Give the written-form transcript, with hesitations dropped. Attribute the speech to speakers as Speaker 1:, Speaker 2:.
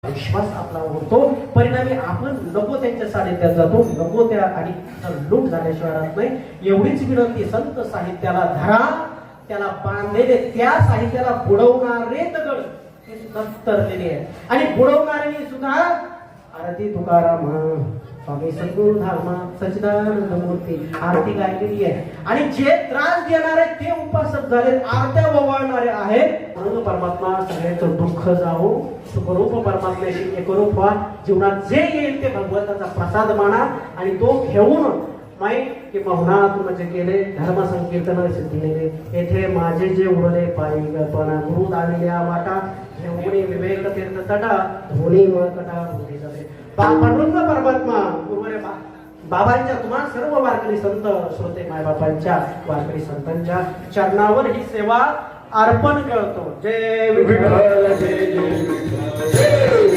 Speaker 1: विश्वास आपला होतो. परिणामी आपण नको त्यांच्या सानिध्यात जातो, नको त्या आणि लूट झाल्याशिवाय राहत नाही. एवढीच विनंती संत साहित्याला धरा, त्याला बांधलेले त्या साहित्याला बुडवणारे दगड ते सुद्धा तरलेले आहे. आणि बुडवणाऱ्यांनी सुद्धा आरती तुकाराम स्वामी सद्गुरु धामा सच्चिदानंद मूर्ती आरती गायलेली आहे. आणि जे त्रास देणारे ते उपासक झाले, आरत्या ओवाळणारे आहेत. म्हणून परमात्मा सगळ्यांचं दुःख जाऊ, सुखरूप परमात्म्याशी एकरूप व्हा. जीवनात जे येईल ते भगवंताचा प्रसाद माना आणि तो घेऊन माई की मौनात म्हणजे केले धर्म संकीर्तन सिद्धिले येथे माझे जे उडले पायी कल्पना गुरु दाविल्या वाटा घेऊनी विवेक तीर्थ तटा धोनी मळकटा होती जाते. पांडुरंग परमात्मा गुरुवरे बाबांच्या तुम्हा सर्व वारकरी संत श्रोते मायबापांच्या वारकरी संतांच्या चरणावर ही सेवा अर्पण करतो. जय विठ्ठल जय जय